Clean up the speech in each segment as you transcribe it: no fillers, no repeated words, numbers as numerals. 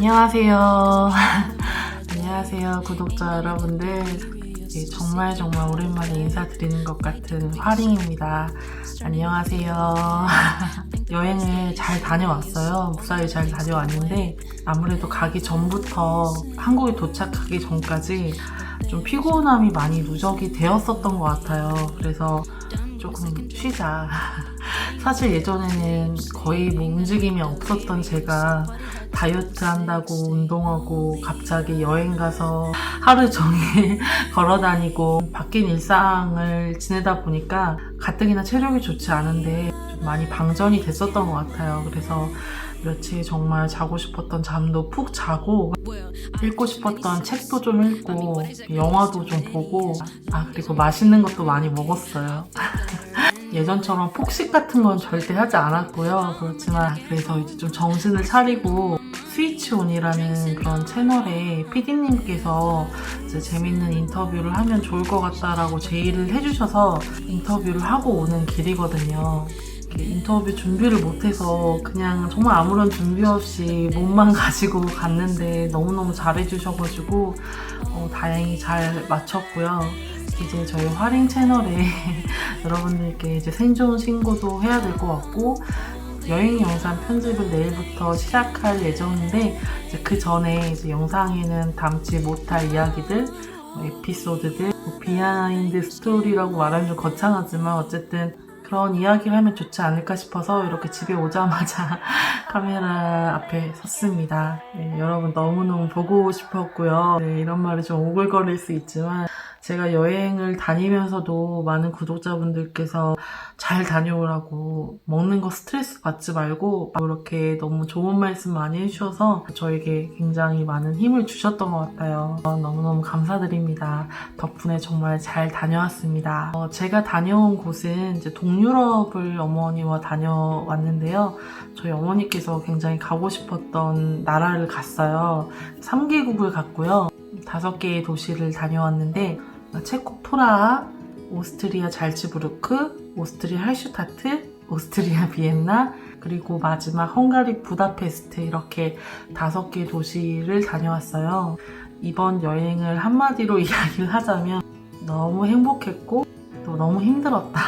안녕하세요. 안녕하세요, 구독자 여러분들. 정말 오랜만에 인사드리는 것 같은 화링입니다. 안녕하세요. 여행을 잘 다녀왔어요. 무사히 잘 다녀왔는데 아무래도 가기 전부터 한국에 도착하기 전까지 좀 피곤함이 많이 누적이 되었었던 것 같아요. 그래서 조금 쉬자. 사실 예전에는 거의 뭐 움직임이 없었던 제가 다이어트 한다고 운동하고 갑자기 여행 가서 하루 종일 걸어 다니고 바뀐 일상을 지내다 보니까 가뜩이나 체력이 좋지 않은데 좀 많이 방전이 됐었던 것 같아요. 그래서 며칠 정말 자고 싶었던 잠도 푹 자고 읽고 싶었던 책도 좀 읽고 영화도 좀 보고 그리고 맛있는 것도 많이 먹었어요. 예전처럼 폭식 같은 건 절대 하지 않았고요. 그렇지만 그래서 이제 좀 정신을 차리고 스위치온이라는 그런 채널에 PD님께서 이제 재밌는 인터뷰를 하면 좋을 것 같다라고 제의를 해주셔서 인터뷰를 하고 오는 길이거든요. 인터뷰 준비를 못해서 그냥 정말 아무런 준비 없이 몸만 가지고 갔는데 너무너무 잘해주셔가지고 다행히 잘 마쳤고요. 이제 저희 화링 채널에 여러분들께 이제 생존 신고도 해야 될 것 같고 여행 영상 편집을 내일부터 시작할 예정인데 이제 그 전에 이제 영상에는 담지 못할 이야기들, 에피소드들, 비하인드 스토리라고 말하면 좀 거창하지만 어쨌든 그런 이야기를 하면 좋지 않을까 싶어서 이렇게 집에 오자마자 카메라 앞에 섰습니다. 네, 여러분 너무너무 보고 싶었고요. 네, 이런 말이 좀 오글거릴 수 있지만 제가 여행을 다니면서도 많은 구독자분들께서 잘 다녀오라고 먹는 거 스트레스 받지 말고 이렇게 너무 좋은 말씀 많이 해주셔서 저에게 굉장히 많은 힘을 주셨던 것 같아요. 너무너무 감사드립니다. 덕분에 정말 잘 다녀왔습니다. 제가 다녀온 곳은 이제 동유럽을 어머니와 다녀왔는데요. 저희 어머니께서 굉장히 가고 싶었던 나라를 갔어요. 3개국을 갔고요. 5개의 도시를 다녀왔는데 체코 프라하, 오스트리아 잘츠부르크, 오스트리아 할슈타트, 오스트리아 비엔나, 그리고 마지막 헝가리 부다페스트 이렇게 5개 도시를 다녀왔어요. 이번 여행을 한마디로 이야기를 하자면 너무 행복했고 또 너무 힘들었다.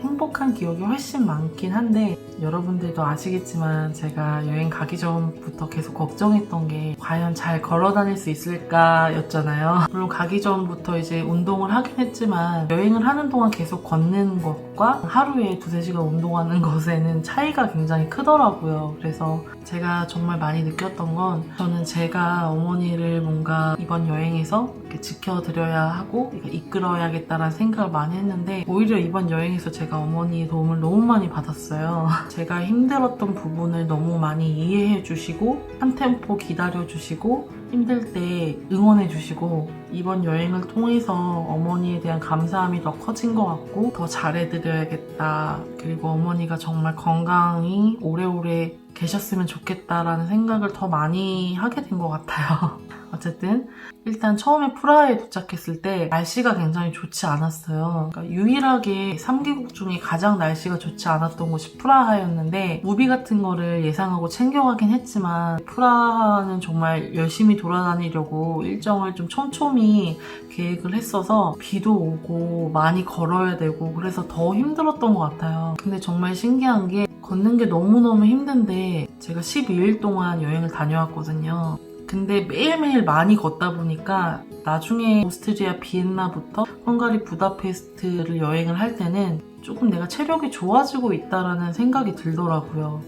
행복한 기억이 훨씬 많긴 한데 여러분들도 아시겠지만 제가 여행 가기 전부터 계속 걱정했던 게 과연 잘 걸어 다닐 수 있을까 였잖아요. 물론 가기 전부터 이제 운동을 하긴 했지만 여행을 하는 동안 계속 걷는 것과 하루에 2-3시간 운동하는 것에는 차이가 굉장히 크더라고요. 그래서 제가 정말 많이 느꼈던 건 저는 제가 어머니를 뭔가 이번 여행에서 이렇게 지켜드려야 하고 이끌어야겠다라는 생각을 많이 했는데 오히려 이번 여행에서 제가 어머니의 도움을 너무 많이 받았어요. 제가 힘들었던 부분을 너무 많이 이해해 주시고 한 템포 기다려 주시고 힘들 때 응원해 주시고 이번 여행을 통해서 어머니에 대한 감사함이 더 커진 것 같고 더 잘해드려야겠다. 그리고 어머니가 정말 건강히 오래오래 계셨으면 좋겠다라는 생각을 더 많이 하게 된 것 같아요. 어쨌든 일단 처음에 프라하에 도착했을 때 날씨가 굉장히 좋지 않았어요. 그러니까 유일하게 3개국 중에 가장 날씨가 좋지 않았던 곳이 프라하였는데 우비 같은 거를 예상하고 챙겨가긴 했지만 프라하는 정말 열심히 돌아다니려고 일정을 좀 촘촘히 계획을 했어서 비도 오고 많이 걸어야 되고 그래서 더 힘들었던 것 같아요. 근데 정말 신기한 게 걷는 게 너무너무 힘든데 제가 12일 동안 여행을 다녀왔거든요. 근데 매일매일 많이 걷다 보니까 나중에 오스트리아 비엔나부터 헝가리 부다페스트를 여행을 할 때는 조금 내가 체력이 좋아지고 있다라는 생각이 들더라고요.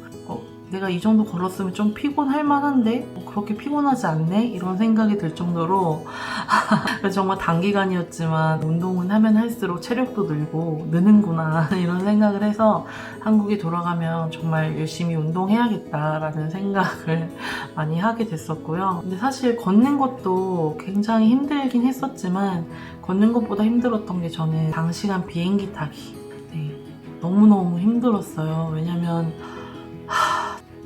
내가 이 정도 걸었으면 좀 피곤할 만한데 그렇게 피곤하지 않네? 이런 생각이 들 정도로 정말 단기간이었지만 운동은 하면 할수록 체력도 늘고 느는구나 이런 생각을 해서 한국에 돌아가면 정말 열심히 운동해야겠다라는 생각을 많이 하게 됐었고요. 근데 사실 걷는 것도 굉장히 힘들긴 했었지만 걷는 것보다 힘들었던 게 저는 장시간 비행기 타기. 너무너무 힘들었어요. 왜냐면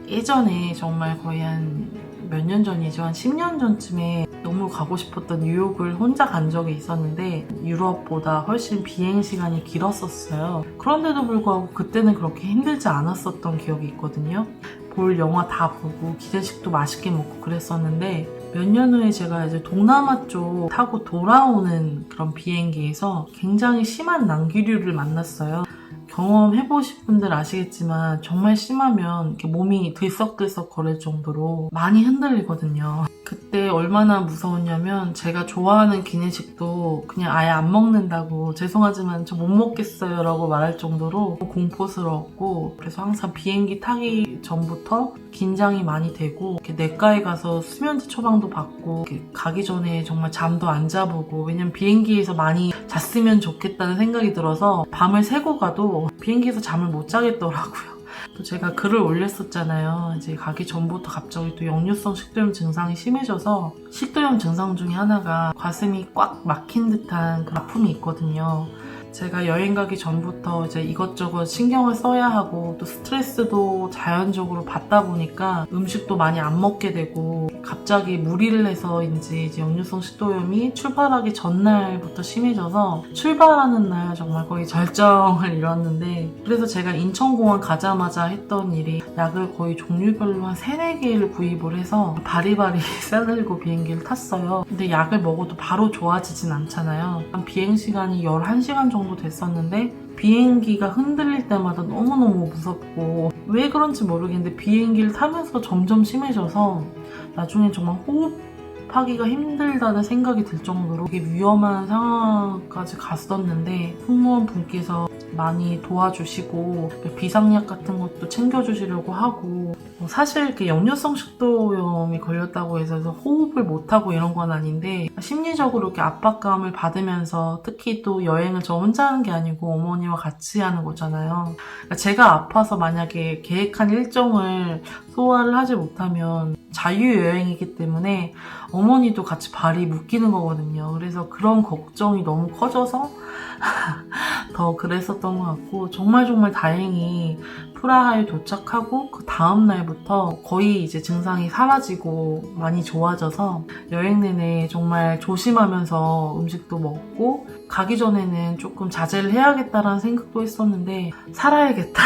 예전에 정말 거의 한 몇 년 전이죠. 한 10년 전쯤에 너무 가고 싶었던 뉴욕을 혼자 간 적이 있었는데 유럽보다 훨씬 비행시간이 길었었어요. 그런데도 불구하고 그때는 그렇게 힘들지 않았었던 기억이 있거든요. 볼 영화 다 보고 기내식도 맛있게 먹고 그랬었는데 몇 년 후에 제가 이제 동남아 쪽 타고 돌아오는 그런 비행기에서 굉장히 심한 난기류를 만났어요. 경험해보신 분들 아시겠지만 정말 심하면 이렇게 몸이 들썩들썩 거릴 정도로 많이 흔들리거든요. 그때 얼마나 무서웠냐면 제가 좋아하는 기내식도 그냥 아예 안 먹는다고 죄송하지만 저 못 먹겠어요 라고 말할 정도로 공포스러웠고 그래서 항상 비행기 타기 전부터 긴장이 많이 되고 이렇게 내과에 가서 수면제 처방도 받고 가기 전에 정말 잠도 안 자보고 왜냐면 비행기에서 많이 잤으면 좋겠다는 생각이 들어서 밤을 새고 가도 비행기에서 잠을 못 자겠더라고요. 또 제가 글을 올렸었잖아요. 이제 가기 전부터 갑자기 또 역류성 식도염 증상이 심해져서 식도염 증상 중에 하나가 가슴이 꽉 막힌 듯한 그 아픔이 있거든요. 제가 여행 가기 전부터 이제 이것저것 신경을 써야 하고 또 스트레스도 자연적으로 받다 보니까 음식도 많이 안 먹게 되고 갑자기 무리를 해서인지 이제 역류성 식도염이 출발하기 전날부터 심해져서 출발하는 날 정말 거의 절정을 이뤘는데 그래서 제가 인천공항 가자마자 했던 일이 약을 거의 종류별로 한 3, 4개를 구입을 해서 바리바리 싸들고 비행기를 탔어요. 근데 약을 먹어도 바로 좋아지진 않잖아요. 한 비행시간이 11시간 정도 됐었는데 비행기가 흔들릴 때마다 너무너무 무섭고 왜 그런지 모르겠는데 비행기를 타면서 점점 심해져서 나중에 정말 호흡하기가 힘들다는 생각이 들 정도로 되게 위험한 상황까지 갔었는데 승무원 분께서 많이 도와주시고 비상약 같은 것도 챙겨주시려고 하고 사실 이렇게 역류성 식도염이 걸렸다고 해서 호흡을 못하고 이런 건 아닌데 심리적으로 이렇게 압박감을 받으면서 특히 또 여행을 저 혼자 하는 게 아니고 어머니와 같이 하는 거잖아요. 그러니까 제가 아파서 만약에 계획한 일정을 소화를 하지 못하면 자유여행이기 때문에 어머니도 같이 발이 묶이는 거거든요. 그래서 그런 걱정이 너무 커져서 더 그랬었던 것 같고 정말 다행히 프라하에 도착하고 그 다음 날부터 거의 이제 증상이 사라지고 많이 좋아져서 여행 내내 정말 조심하면서 음식도 먹고 가기 전에는 조금 자제를 해야겠다라는 생각도 했었는데 살아야겠다.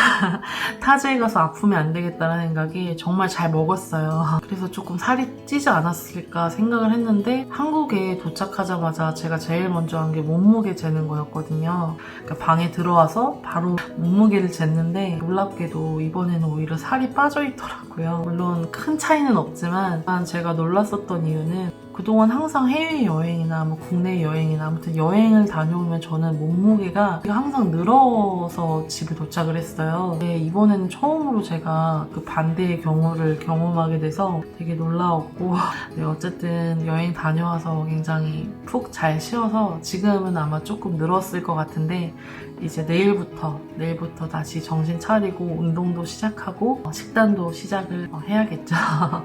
타지에 가서 아프면 안 되겠다라는 생각에 정말 잘 먹었어요. 그래서 조금 살이 찌지 않았을까 생각을 했는데 한국에 도착하자마자 제가 제일 먼저 한 게 몸무게 재는 거였거든요. 그러니까 방에 들어와서 바로 몸무게를 쟀는데 놀랍게도 이번에는 오히려 살이 빠져 있더라고요. 물론 큰 차이는 없지만 제가 놀랐었던 이유는 그동안 항상 해외여행이나 뭐 국내 여행이나 아무튼 여행을 다녀오면 저는 몸무게가 항상 늘어서 집에 도착을 했어요. 근데 이번에는 처음으로 제가 그 반대의 경우를 경험하게 돼서 되게 놀라웠고 네, 어쨌든 여행 다녀와서 굉장히 푹 잘 쉬어서 지금은 아마 조금 늘었을 것 같은데 이제 내일부터 다시 정신 차리고 운동도 시작하고 식단도 시작을 해야겠죠.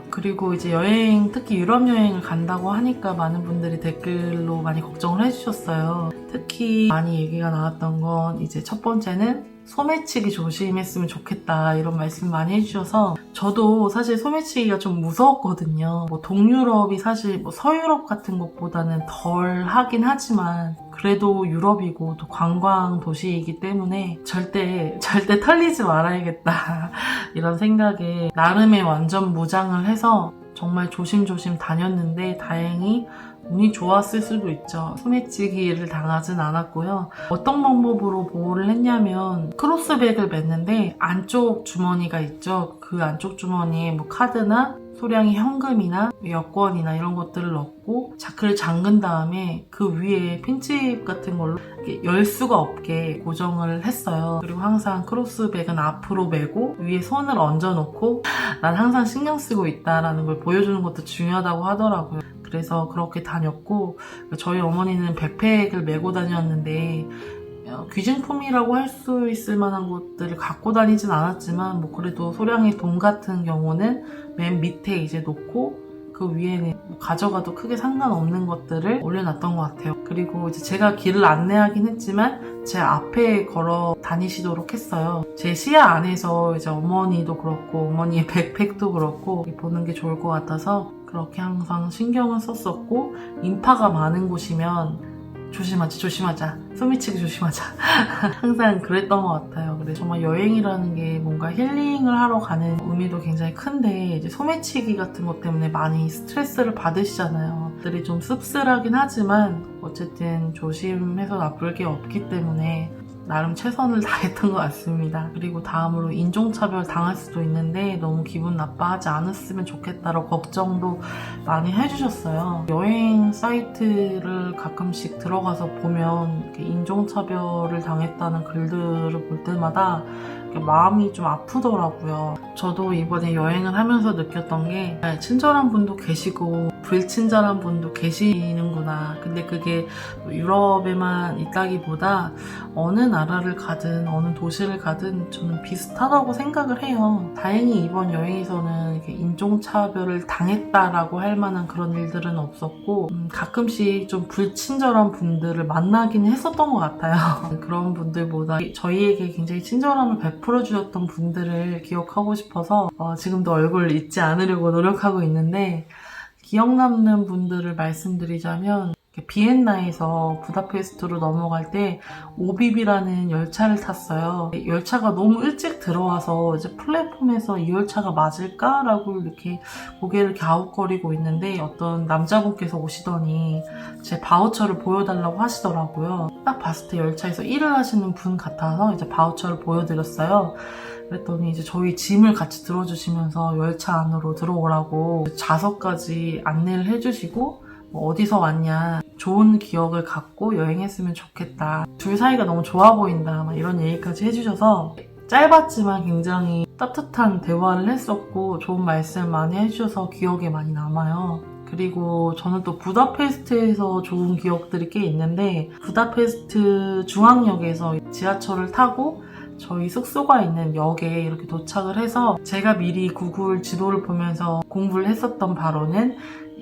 그리고 이제 여행, 특히 유럽 여행을 간다고 하니까 많은 분들이 댓글로 많이 걱정을 해주셨어요. 특히 많이 얘기가 나왔던 건 이제 첫 번째는 소매치기 조심했으면 좋겠다 이런 말씀 많이 해주셔서 저도 사실 소매치기가 좀 무서웠거든요. 뭐 동유럽이 사실 뭐 서유럽 같은 것보다는 덜 하긴 하지만 그래도 유럽이고 또 관광 도시이기 때문에 절대 털리지 말아야겠다 이런 생각에 나름의 완전 무장을 해서 정말 조심조심 다녔는데 다행히 운이 좋았을 수도 있죠. 소매치기를 당하진 않았고요. 어떤 방법으로 보호를 했냐면 크로스백을 맸는데 안쪽 주머니가 있죠. 그 안쪽 주머니에 뭐 카드나 소량의 현금이나 여권이나 이런 것들을 넣고 자크를 잠근 다음에 그 위에 핀칩 같은 걸로 열 수가 없게 고정을 했어요. 그리고 항상 크로스백은 앞으로 메고 위에 손을 얹어놓고 난 항상 신경 쓰고 있다라는 걸 보여주는 것도 중요하다고 하더라고요. 그래서 그렇게 다녔고 저희 어머니는 백팩을 메고 다녔는데 귀중품이라고 할 수 있을 만한 것들을 갖고 다니진 않았지만 뭐 그래도 소량의 돈 같은 경우는 맨 밑에 이제 놓고 그 위에는 가져가도 크게 상관없는 것들을 올려놨던 것 같아요. 그리고 이제 제가 길을 안내하긴 했지만 제 앞에 걸어 다니시도록 했어요. 제 시야 안에서 이제 어머니도 그렇고 어머니의 백팩도 그렇고 보는 게 좋을 것 같아서 그렇게 항상 신경을 썼었고 인파가 많은 곳이면 조심하자. 소매치기 조심하자. 항상 그랬던 것 같아요. 그래서 정말 여행이라는 게 뭔가 힐링을 하러 가는 의미도 굉장히 큰데 이제 소매치기 같은 것 때문에 많이 스트레스를 받으시잖아요. 들이 좀 씁쓸하긴 하지만 어쨌든 조심해서 나쁠 게 없기 때문에 나름 최선을 다했던 것 같습니다. 그리고 다음으로 인종차별 당할 수도 있는데 너무 기분 나빠하지 않았으면 좋겠다라고 걱정도 많이 해주셨어요. 여행 사이트를 가끔씩 들어가서 보면 이렇게 인종차별을 당했다는 글들을 볼 때마다 마음이 좀 아프더라고요. 저도 이번에 여행을 하면서 느꼈던 게 친절한 분도 계시고 불친절한 분도 계시는구나. 근데 그게 유럽에만 있다기보다 어느 나라를 가든 어느 도시를 가든 저는 비슷하다고 생각을 해요. 다행히 이번 여행에서는 이렇게 인종차별을 당했다라고 할 만한 그런 일들은 없었고 가끔씩 좀 불친절한 분들을 만나긴 했었던 것 같아요. 그런 분들보다 저희에게 굉장히 친절함을 베풀어주셨던 분들을 기억하고 싶어서 지금도 얼굴 잊지 않으려고 노력하고 있는데 기억 남는 분들을 말씀드리자면 비엔나에서 부다페스트로 넘어갈 때 오비비라는 열차를 탔어요. 열차가 너무 일찍 들어와서 이제 플랫폼에서 이 열차가 맞을까라고 이렇게 고개를 갸웃거리고 있는데 어떤 남자분께서 오시더니 제 바우처를 보여달라고 하시더라고요. 딱 봤을 때 열차에서 일을 하시는 분 같아서 이제 바우처를 보여드렸어요. 그랬더니 이제 저희 짐을 같이 들어주시면서 열차 안으로 들어오라고 좌석까지 안내를 해주시고 어디서 왔냐, 좋은 기억을 갖고 여행했으면 좋겠다, 둘 사이가 너무 좋아 보인다, 막 이런 얘기까지 해주셔서 짧았지만 굉장히 따뜻한 대화를 했었고 좋은 말씀 많이 해주셔서 기억에 많이 남아요. 그리고 저는 또 부다페스트에서 좋은 기억들이 꽤 있는데 부다페스트 중앙역에서 지하철을 타고 저희 숙소가 있는 역에 이렇게 도착을 해서 제가 미리 구글 지도를 보면서 공부를 했었던 바로는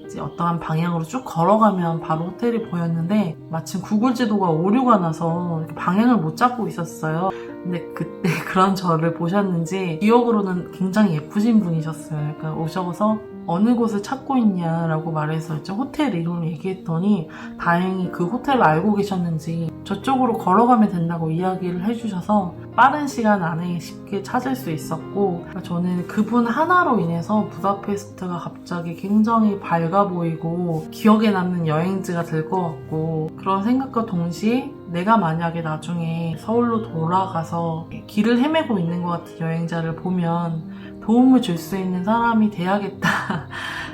이제 어떠한 방향으로 쭉 걸어가면 바로 호텔이 보였는데 마침 구글 지도가 오류가 나서 방향을 못 잡고 있었어요. 근데 그때 그런 저를 보셨는지 기억으로는 굉장히 예쁘신 분이셨어요. 그러니까 오셔서 어느 곳을 찾고 있냐라고 말해서 이제 호텔 이름을 얘기했더니 다행히 그 호텔을 알고 계셨는지 저쪽으로 걸어가면 된다고 이야기를 해주셔서 빠른 시간 안에 쉽게 찾을 수 있었고 저는 그분 하나로 인해서 부다페스트가 갑자기 굉장히 밝아 보이고 기억에 남는 여행지가 될 것 같고 그런 생각과 동시에 내가 만약에 나중에 서울로 돌아가서 길을 헤매고 있는 것 같은 여행자를 보면 도움을 줄 수 있는 사람이 돼야겠다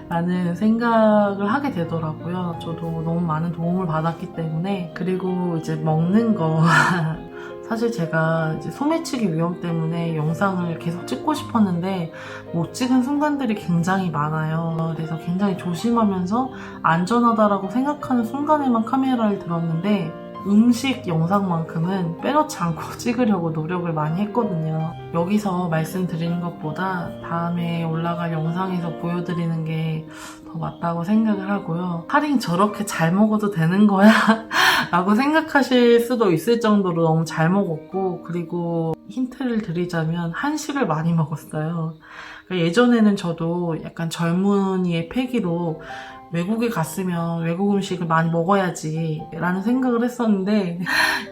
라는 생각을 하게 되더라고요. 저도 너무 많은 도움을 받았기 때문에. 그리고 이제 먹는 거 사실 제가 이제 소매치기 위험 때문에 영상을 계속 찍고 싶었는데 못 찍은 순간들이 굉장히 많아요. 그래서 굉장히 조심하면서 안전하다라고 생각하는 순간에만 카메라를 들었는데 음식 영상만큼은 빼놓지 않고 찍으려고 노력을 많이 했거든요. 여기서 말씀드리는 것보다 다음에 올라갈 영상에서 보여드리는 게 더 맞다고 생각을 하고요. 할인 저렇게 잘 먹어도 되는 거야? 라고 생각하실 수도 있을 정도로 너무 잘 먹었고 그리고 힌트를 드리자면 한식을 많이 먹었어요. 예전에는 저도 약간 젊은이의 패기로 외국에 갔으면 외국 음식을 많이 먹어야지 라는 생각을 했었는데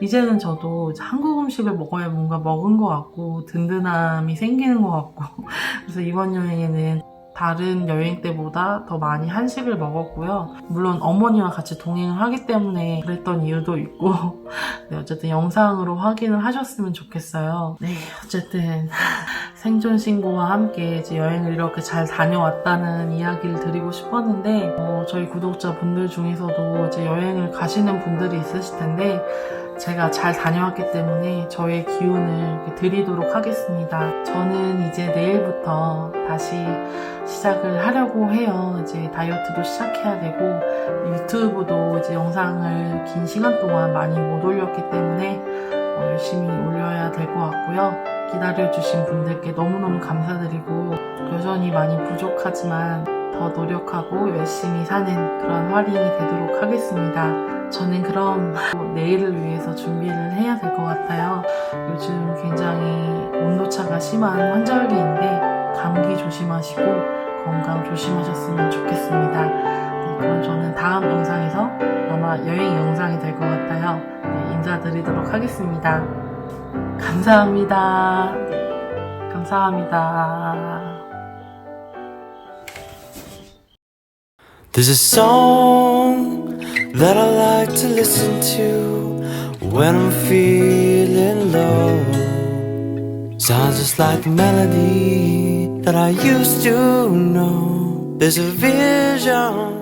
이제는 저도 한국 음식을 먹어야 뭔가 먹은 것 같고 든든함이 생기는 것 같고 그래서 이번 여행에는 다른 여행 때보다 더 많이 한식을 먹었고요. 물론 어머니와 같이 동행을 하기 때문에 그랬던 이유도 있고 네, 어쨌든 영상으로 확인을 하셨으면 좋겠어요. 네, 어쨌든 생존 신고와 함께 이제 여행을 이렇게 잘 다녀왔다는 이야기를 드리고 싶었는데 저희 구독자분들 중에서도 이제 여행을 가시는 분들이 있으실 텐데 제가 잘 다녀왔기 때문에 저의 기운을 드리도록 하겠습니다. 저는 이제 내일부터 다시 시작을 하려고 해요. 이제 다이어트도 시작해야 되고 유튜브도 이제 영상을 긴 시간 동안 많이 못 올렸기 때문에 열심히 올려야 될 것 같고요. 기다려주신 분들께 너무너무 감사드리고 여전히 많이 부족하지만 더 노력하고 열심히 사는 그런 활인이 되도록 하겠습니다. 저는 그럼 내일을 위해서 준비를 해야 될 것 같아요. 요즘 굉장히 온도차가 심한 환절기인데 감기 조심하시고 건강 조심하셨으면 좋겠습니다. 그럼 저는 다음 영상에서 아마 여행 영상이 될 것 같아요. 네, 인사드리도록 하겠습니다. 감사합니다. 네, 감사합니다. There's a song that I like to listen to when I'm feeling low. Sounds just like a melody that I used to know. There's a vision